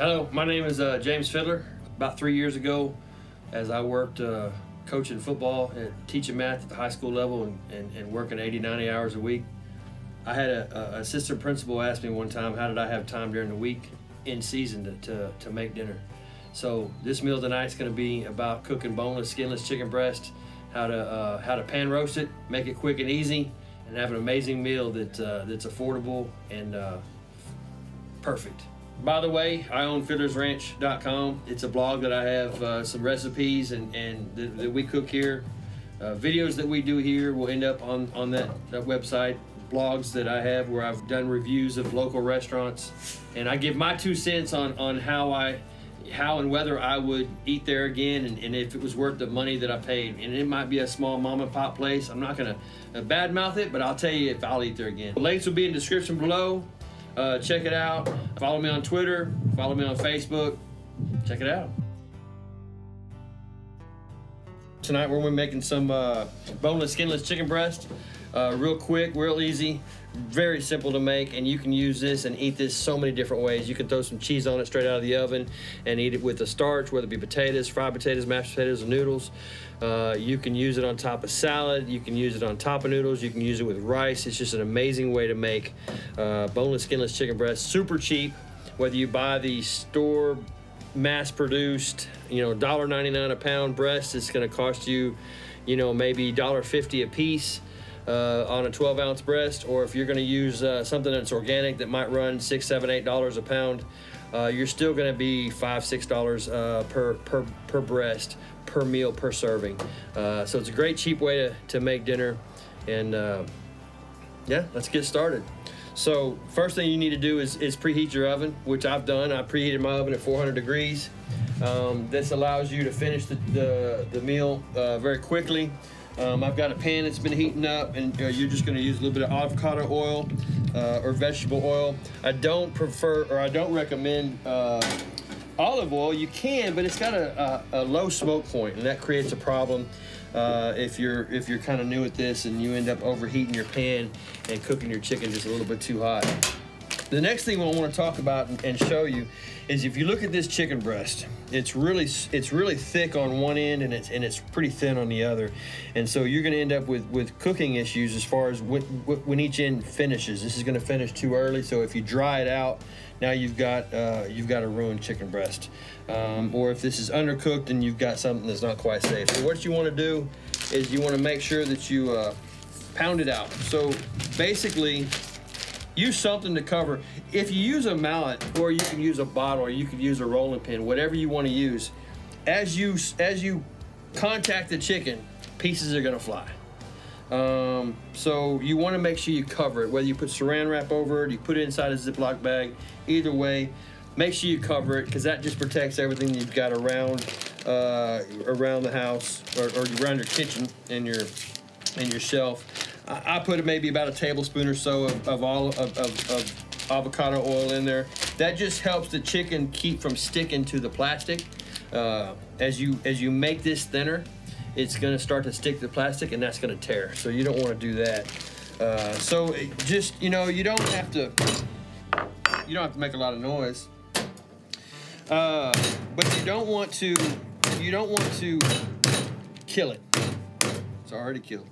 Hello, my name is James Fidler. About 3 years ago, as I worked coaching football and teaching math at the high school level and working 80, 90 hours a week, I had an assistant principal ask me one time, how did I have time during the week in season to make dinner? So this meal tonight is going to be about cooking boneless, skinless chicken breast, how to pan roast it, make it quick and easy, and have an amazing meal that's affordable and perfect. By the way, I own fidlersranch.com. It's a blog that I have some recipes and that we cook here. Videos that we do here will end up on that website. Blogs that I have where I've done reviews of local restaurants. And I give my 2 cents on how and whether I would eat there again and if it was worth the money that I paid. And it might be a small mom and pop place. I'm not gonna badmouth it, but I'll tell you if I'll eat there again. The links will be in the description below. Check it out. Follow me on Twitter. Follow me on Facebook. Check it out. Tonight we're making some boneless, skinless chicken breast. Real quick, real easy, very simple to make, and you can use this and eat this so many different ways. You can throw some cheese on it straight out of the oven and eat it with a starch, whether it be potatoes, fried potatoes, mashed potatoes, or noodles. You can use it on top of salad. You can use it on top of noodles. You can use it with rice. It's just an amazing way to make boneless, skinless chicken breast. Super cheap, whether you buy the store mass-produced, $1.99 a pound breast, it's going to cost you, maybe $1.50 a piece. On a 12-ounce breast, or if you're going to use something that's organic that might run $6, $7, $8 a pound, you're still going to be $5, $6 per breast, per meal, per serving. So it's a great cheap way to make dinner, and yeah, let's get started. So first thing you need to do is preheat your oven, which I've done. I preheated my oven at 400 degrees. This allows you to finish the meal very quickly. I've got a pan that's been heating up, and you're just going to use a little bit of avocado oil or vegetable oil. I don't recommend olive oil. You can, but it's got a low smoke point, and that creates a problem if you're kind of new at this and you end up overheating your pan and cooking your chicken just a little bit too hot. The next thing I want to talk about and show you is if you look at this chicken breast, it's really thick on one end and it's pretty thin on the other, and so you're going to end up with cooking issues as far as when each end finishes. This is going to finish too early, so if you dry it out, now you've got a ruined chicken breast. Or if this is undercooked, then you've got something that's not quite safe. So what you want to do is you want to make sure that you pound it out. So basically, use something to cover. If you use a mallet, or you can use a bottle, or you could use a rolling pin, whatever you want to use, as you contact the chicken, pieces are going to fly. So you want to make sure you cover it, whether you put saran wrap over it, you put it inside a Ziploc bag, either way, make sure you cover it, because that just protects everything you've got around the house or around your kitchen and your shelf. I put maybe about a tablespoon or so of avocado oil in there. That just helps the chicken keep from sticking to the plastic. As you make this thinner, it's going to start to stick to the plastic, and that's going to tear. So you don't want to do that. So just you don't have to make a lot of noise, but you don't want to kill it. It's already killed.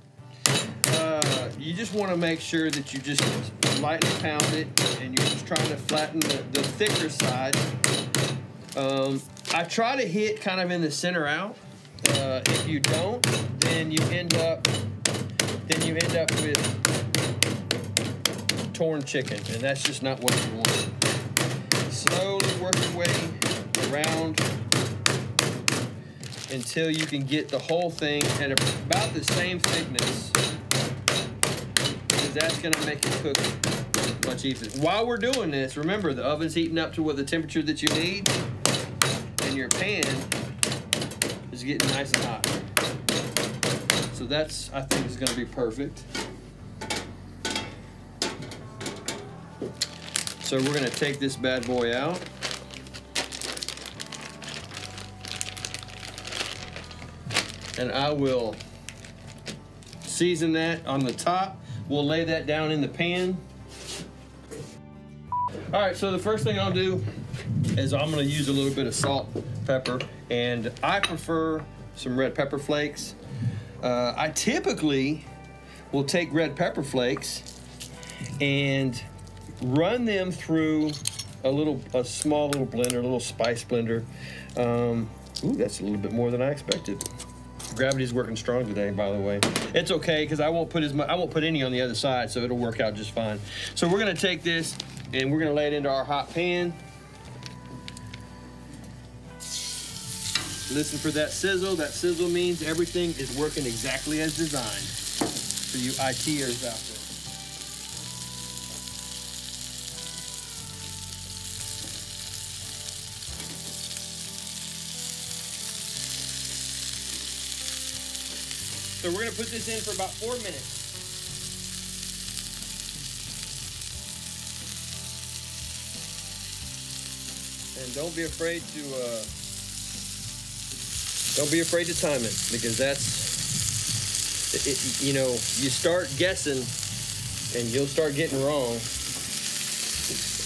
You just want to make sure that you just lightly pound it, and you're just trying to flatten the thicker side. I try to hit kind of in the center out. If you don't, then you end up with torn chicken, and that's just not what you want. Slowly work your way around until you can get the whole thing at about the same thickness, because that's going to make it cook much easier. While we're doing this, remember the oven's heating up to the temperature that you need, and your pan is getting nice and hot. So that's, I think, is going to be perfect. So we're going to take this bad boy out. And I will season that on the top. We'll lay that down in the pan. All right, so the first thing I'll do is I'm gonna use a little bit of salt, pepper, and I prefer some red pepper flakes. I typically will take red pepper flakes and run them through a small little blender, a little spice blender. Ooh, that's a little bit more than I expected. Gravity's working strong today, by the way. It's okay, because I won't put any on the other side, so it'll work out just fine. So we're gonna take this and we're gonna lay it into our hot pan. Listen for that sizzle. That sizzle means everything is working exactly as designed. For you ITers out there. So we're gonna put this in for about 4 minutes. And don't be afraid to time it, because you know, you start guessing and you'll start getting wrong.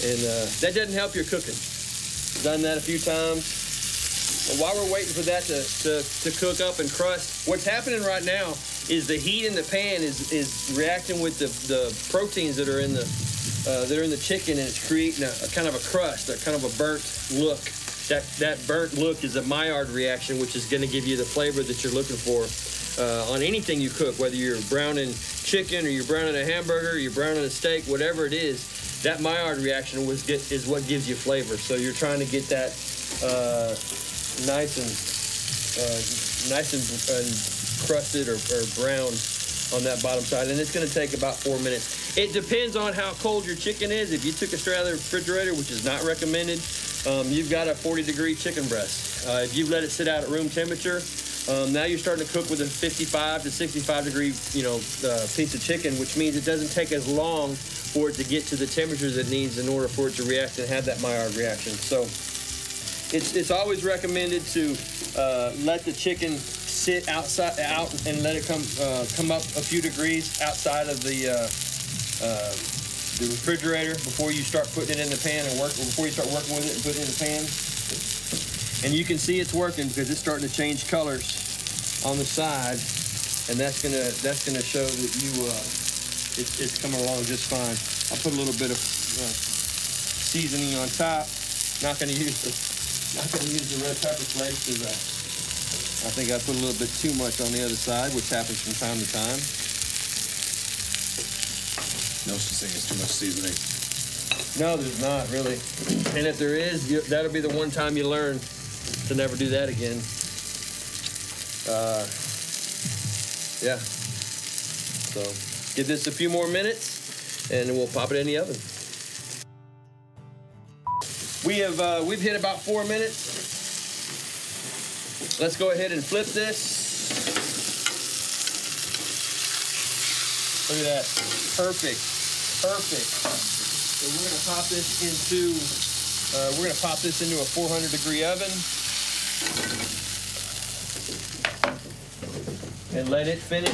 And that doesn't help your cooking. Done that a few times. But while we're waiting for that to cook up and crust, what's happening right now is the heat in the pan is reacting with the proteins that are in the chicken, and it's creating a kind of a crust, a kind of a burnt look. That burnt look is a Maillard reaction, which is going to give you the flavor that you're looking for on anything you cook, whether you're browning chicken or you're browning a hamburger, or you're browning a steak, whatever it is. That Maillard reaction is what gives you flavor. So you're trying to get that nice and crusted or browned on that bottom side, and it's going to take about 4 minutes. It depends on how cold your chicken is. If you took it straight out of the refrigerator, which is not recommended, you've got a 40-degree chicken breast. If you've let it sit out at room temperature, now you're starting to cook with a 55 to 65 degree, piece of chicken, which means it doesn't take as long for it to get to the temperatures it needs in order for it to react and have that Maillard reaction. So it's always recommended to let the chicken sit out and let it come up a few degrees outside of the refrigerator before you start putting it in the pan before you start working with it and putting it in the pan. And you can see it's working because it's starting to change colors on the side, and that's gonna show that it's coming along just fine. I'll put a little bit of seasoning on top. Not gonna use the red pepper flakes because I think I put a little bit too much on the other side, which happens from time to time. No such thing as too much seasoning. No, there's not really. And if there is, that'll be the one time you learn to never do that again. Yeah. So give this a few more minutes, and then we'll pop it in the oven. We've hit about 4 minutes. Let's go ahead and flip this. Look at that. Perfect. Perfect. So we're gonna pop this into a 400-degree oven and let it finish.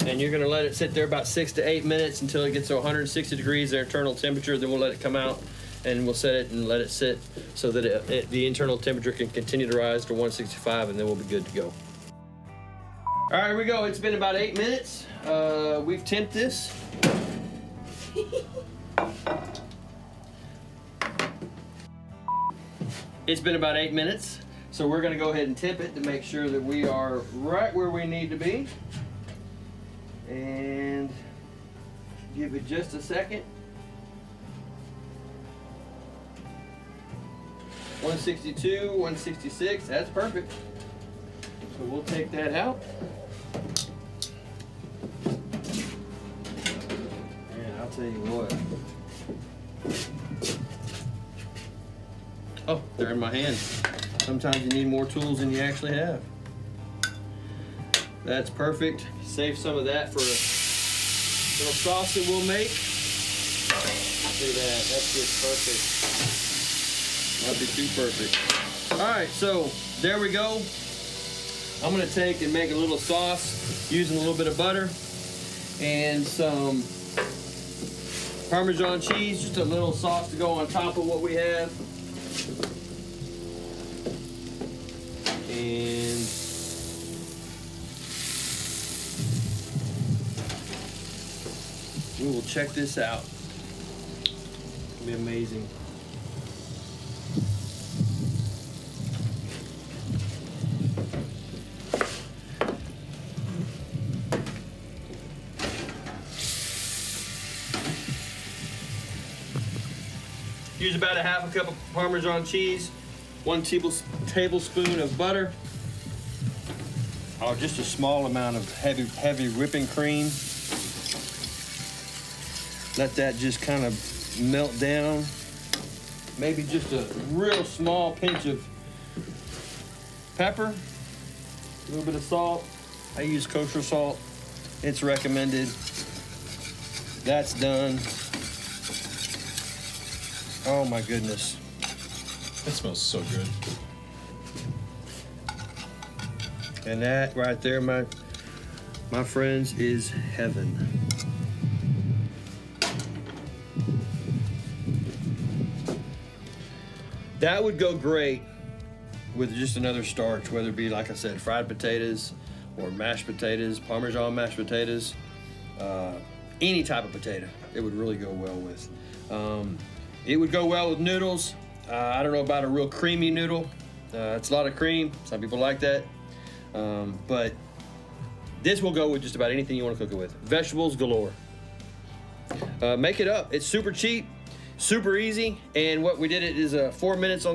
And you're gonna let it sit there about 6 to 8 minutes until it gets to 160 degrees, their internal temperature. Then we'll let it come out, and we'll set it and let it sit so that the internal temperature can continue to rise to 165, and then we'll be good to go. All right, here we go. It's been about 8 minutes. We've temped this. It's been about 8 minutes, so we're gonna go ahead and tip it to make sure that we are right where we need to be. And give it just a second. 162, 166, that's perfect. So we'll take that out. And I'll tell you what. Oh, they're in my hand. Sometimes you need more tools than you actually have. That's perfect. Save some of that for a little sauce that we'll make. Look at that, that's just perfect. That'd be too perfect. All right, so there we go. I'm gonna take and make a little sauce using a little bit of butter and some Parmesan cheese, just a little sauce to go on top of what we have. And we will check this out. It'll be amazing. Use about a half a cup of Parmesan cheese, 1 tablespoon of butter, or just a small amount of heavy whipping cream. Let that just kind of melt down. Maybe just a real small pinch of pepper, a little bit of salt. I use kosher salt. It's recommended. That's done. Oh my goodness. That smells so good. And that right there, my friends, is heaven. That would go great with just another starch, whether it be, like I said, fried potatoes or mashed potatoes, Parmesan mashed potatoes, any type of potato. It would really go well with. It would go well with noodles. I don't know about a real creamy noodle. It's a lot of cream. Some people like that. But this will go with just about anything you want to cook it with. Vegetables galore. Make it up. It's super cheap, super easy. And what we did it is 4 minutes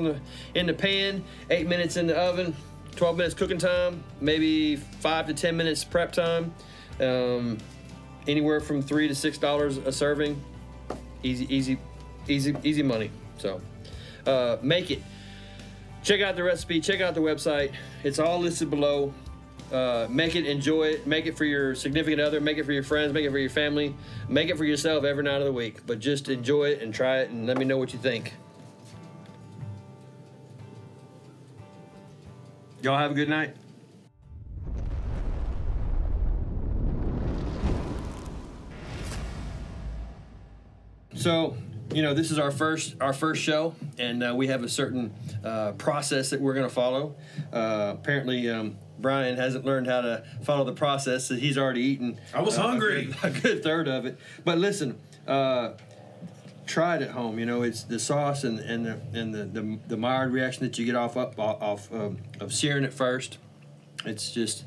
in the pan, 8 minutes in the oven, 12 minutes cooking time, maybe 5 to 10 minutes prep time. Anywhere from $3 to $6 a serving. Easy money. So make it. Check out the recipe, check out the website. It's all listed below. Make it, enjoy it, make it for your significant other, make it for your friends, make it for your family, make it for yourself every night of the week. But just enjoy it and try it and let me know what you think. Y'all have a good night. So, you know, this is our first show, and we have a certain process that we're going to follow. Apparently, Brian hasn't learned how to follow the process, so he's already eaten. I was hungry. A good third of it. But listen, try it at home. You know, it's the sauce and the mild reaction that you get off of searing it first. It's just.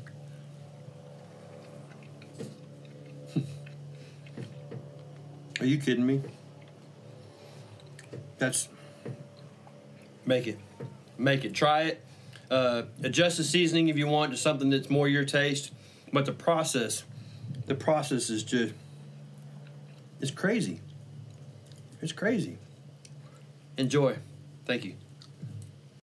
Are you kidding me? Make it. Try it. Adjust the seasoning if you want to something that's more your taste. But the process is just, it's crazy. It's crazy. Enjoy. Thank you.